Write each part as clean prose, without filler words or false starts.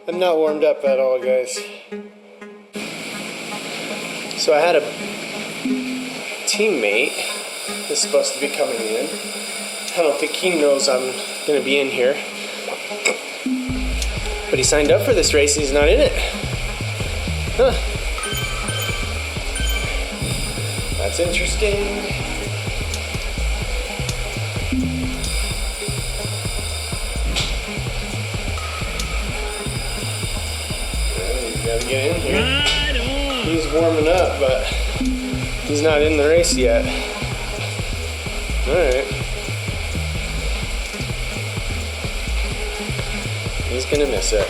I'm not warmed up at all, guys. So I had a teammate that's supposed to be coming in. I don't think he knows I'm going to be in here. But he signed up for this race and he's not in it. Huh. That's interesting. Gotta get in here. Right on. He's warming up, but he's not in the race yet. Alright. He's gonna miss it.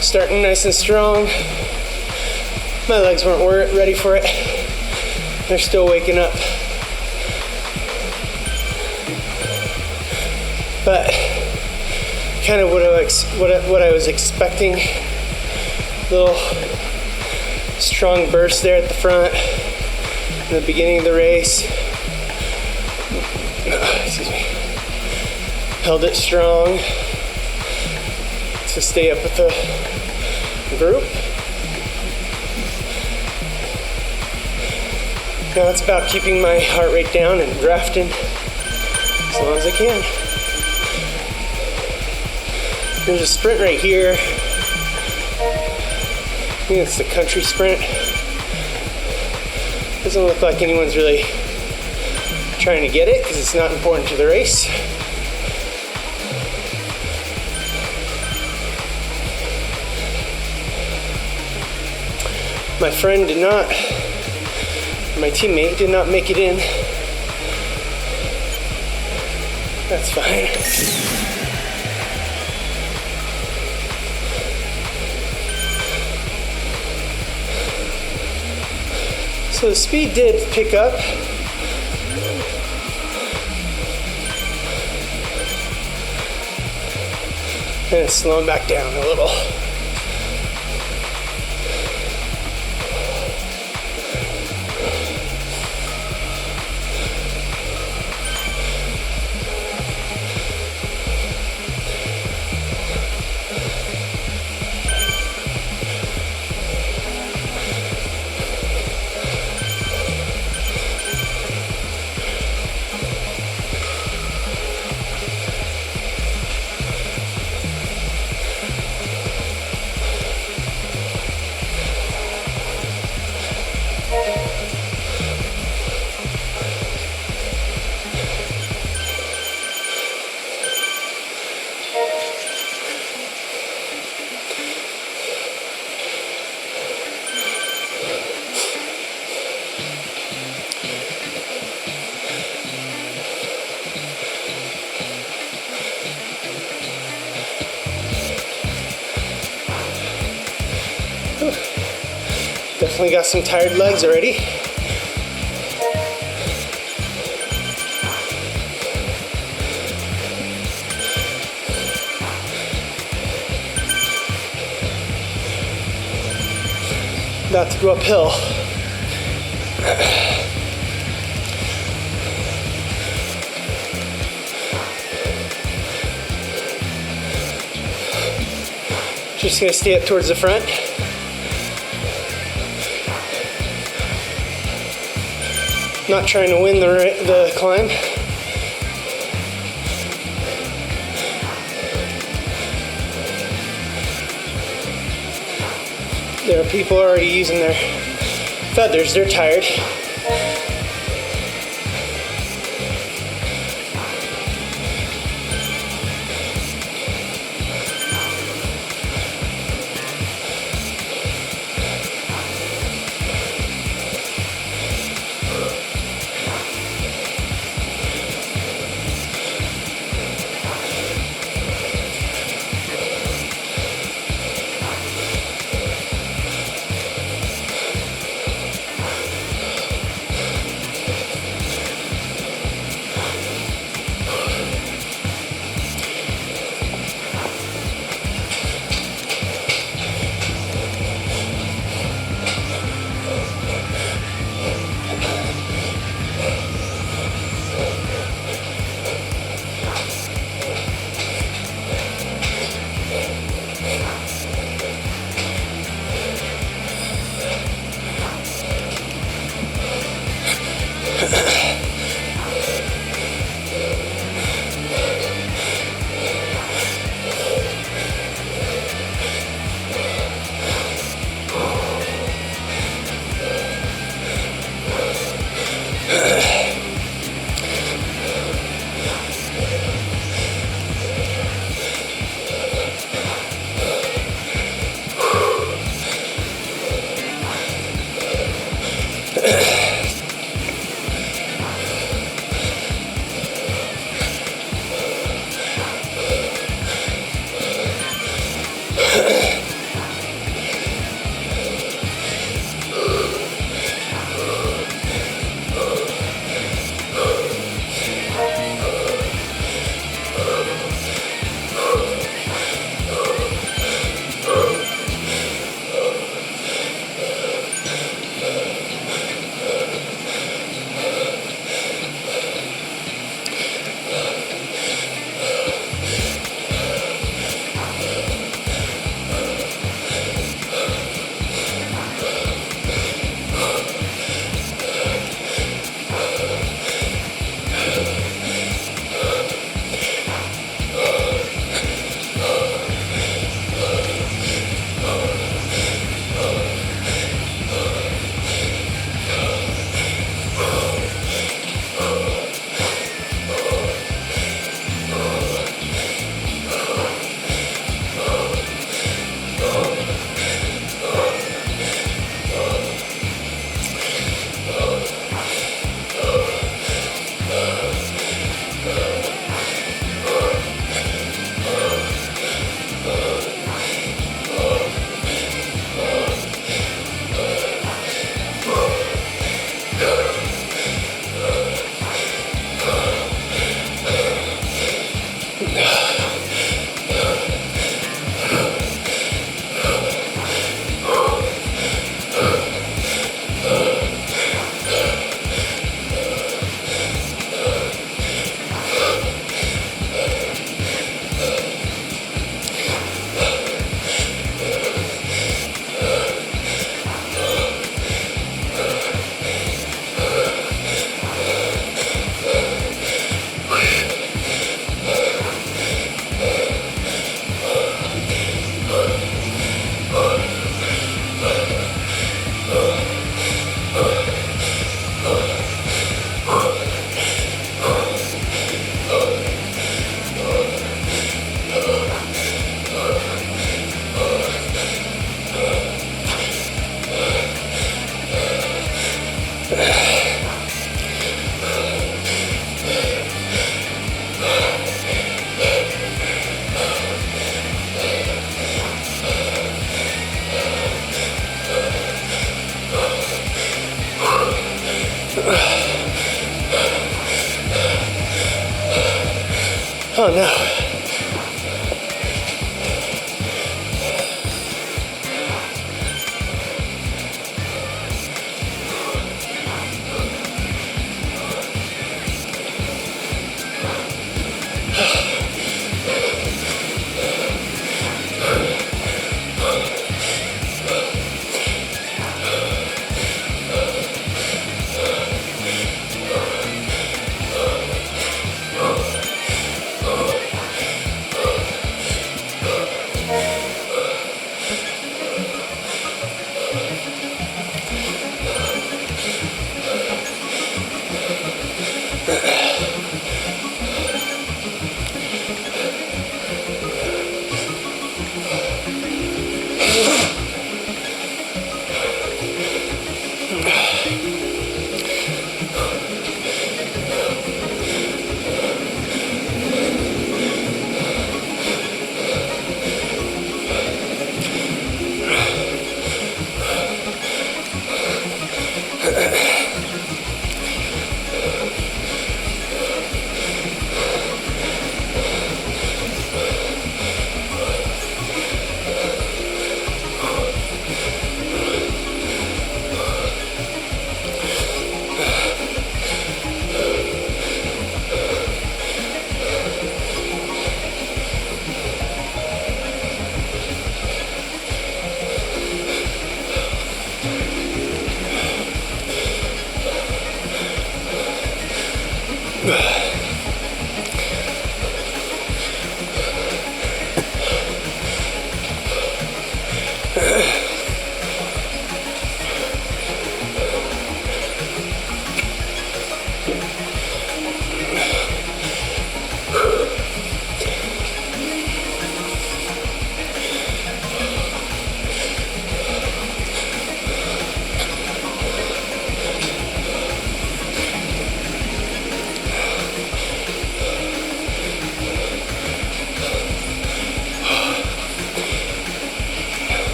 Starting nice and strong. My legs weren't ready for it. They're still waking up. But kind of what I was expecting. Little strong burst there at the front in the beginning of the race. Excuse me. Held it strong to stay up with the group. Now it's about keeping my heart rate down and drafting as long as I can. There's a sprint right here. I think it's the country sprint. Doesn't look like anyone's really trying to get it because it's not important to the race. My friend did not, my teammate did not make it in. That's fine. So the speed did pick up. And it's slowing back down a little. Definitely got some tired legs already. About to go uphill. Just gonna stay up towards the front. Not trying to win the climb. There are people already using their feathers. They're tired. Oh no.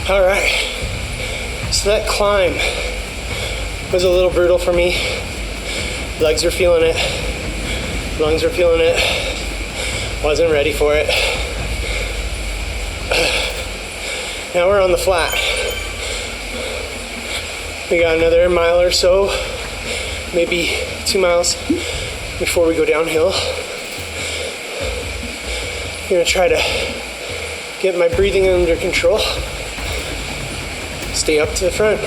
All right, so that climb was a little brutal for me. Legs were feeling it. Lungs were feeling it. Wasn't ready for it. Now we're on the flat. We got another mile or so, maybe 2 miles before we go downhill. I'm gonna try to get my breathing under control. Stay up to the front.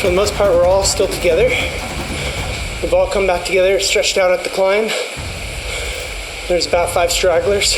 For the most part, we're all still together. We've all come back together, stretched out at the climb. There's about 5 stragglers.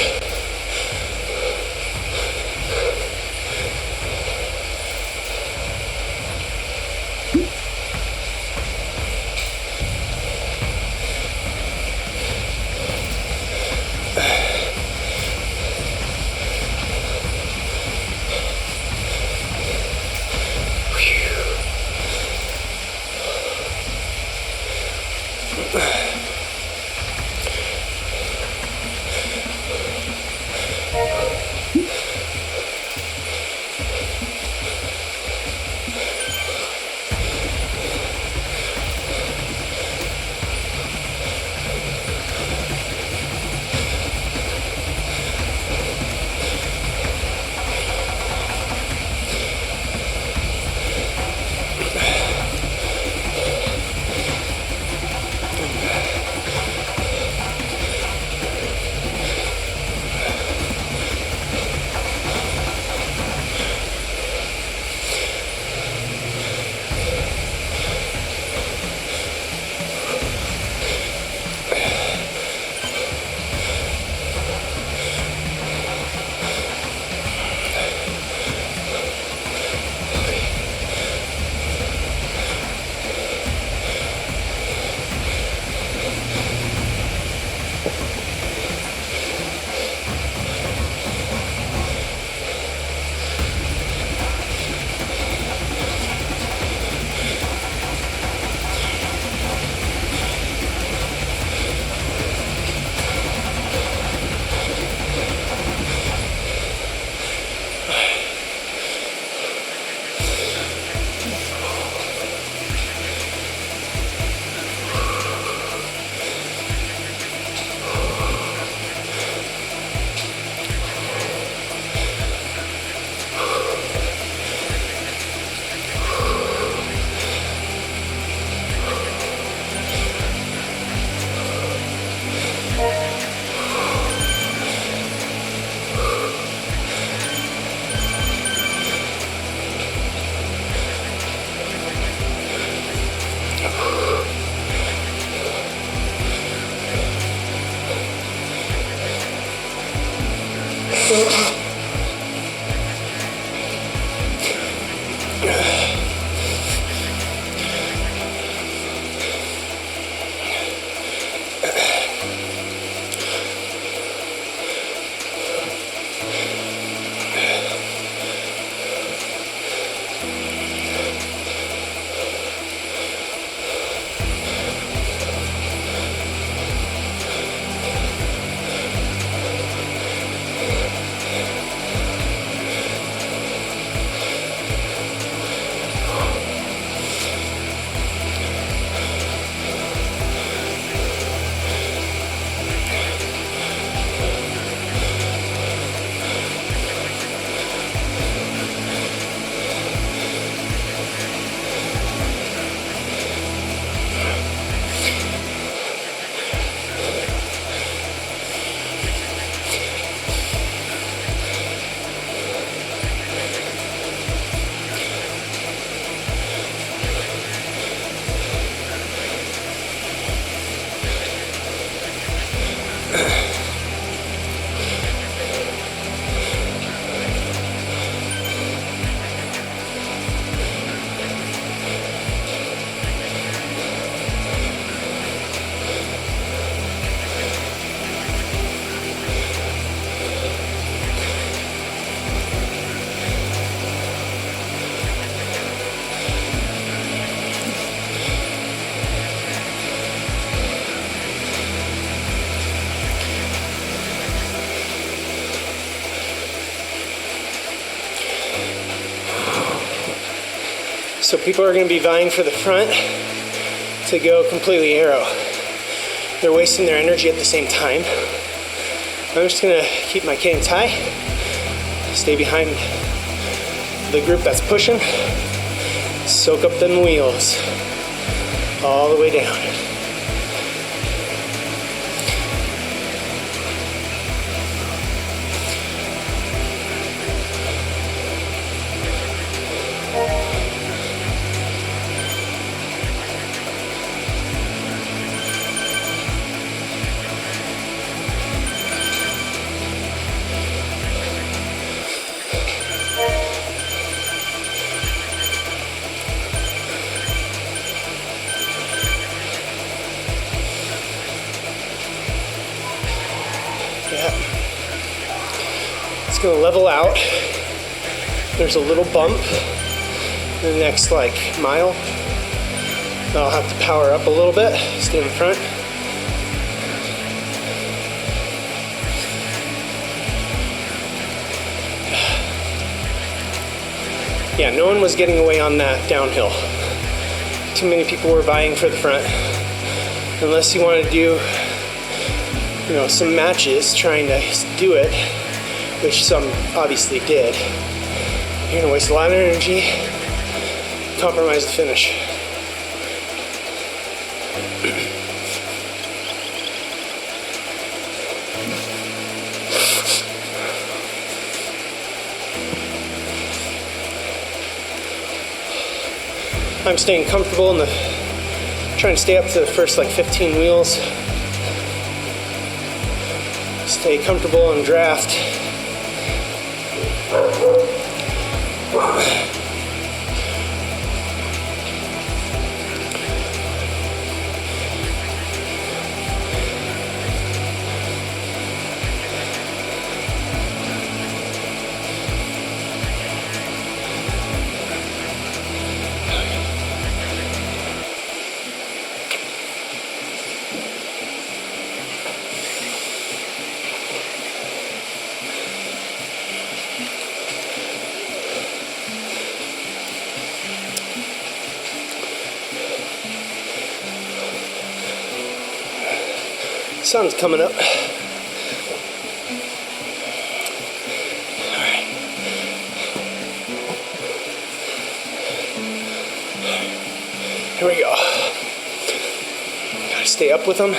So people are going to be vying for the front to go completely aero. They're wasting their energy at the same time. I'm just going to keep my cadence high, stay behind the group that's pushing, soak up them wheels all the way down. It's gonna level out. There's a little bump in the next mile. I'll have to power up a little bit, stay in the front. Yeah, no one was getting away on that downhill. Too many people were vying for the front. Unless you want to do, some matches trying to do it, which some obviously did. You're gonna waste a lot of energy, compromise the finish. I'm staying comfortable trying to stay up to the first 15 wheels. Stay comfortable in draft. Sun's coming up. All right. Here we go. Gotta stay up with them.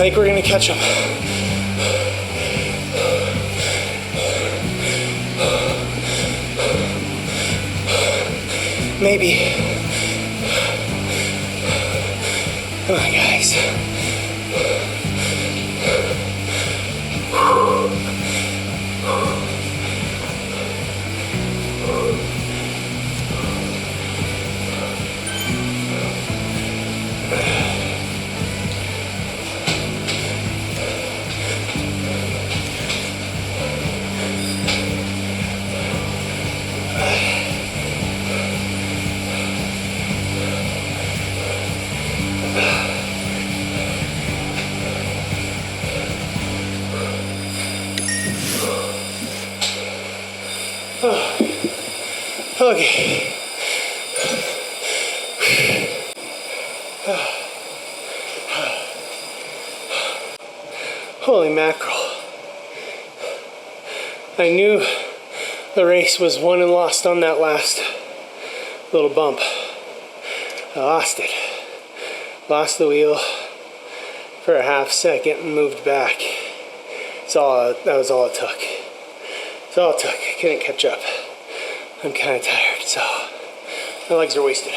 think we're gonna catch them. Maybe. Come on, guys. Okay. Holy mackerel. I knew the race was won and lost on that last little bump. I lost it. Lost the wheel for a half second and moved back. That was all it took. That's all it took. I couldn't catch up. I'm kind of tired, so my legs are wasted.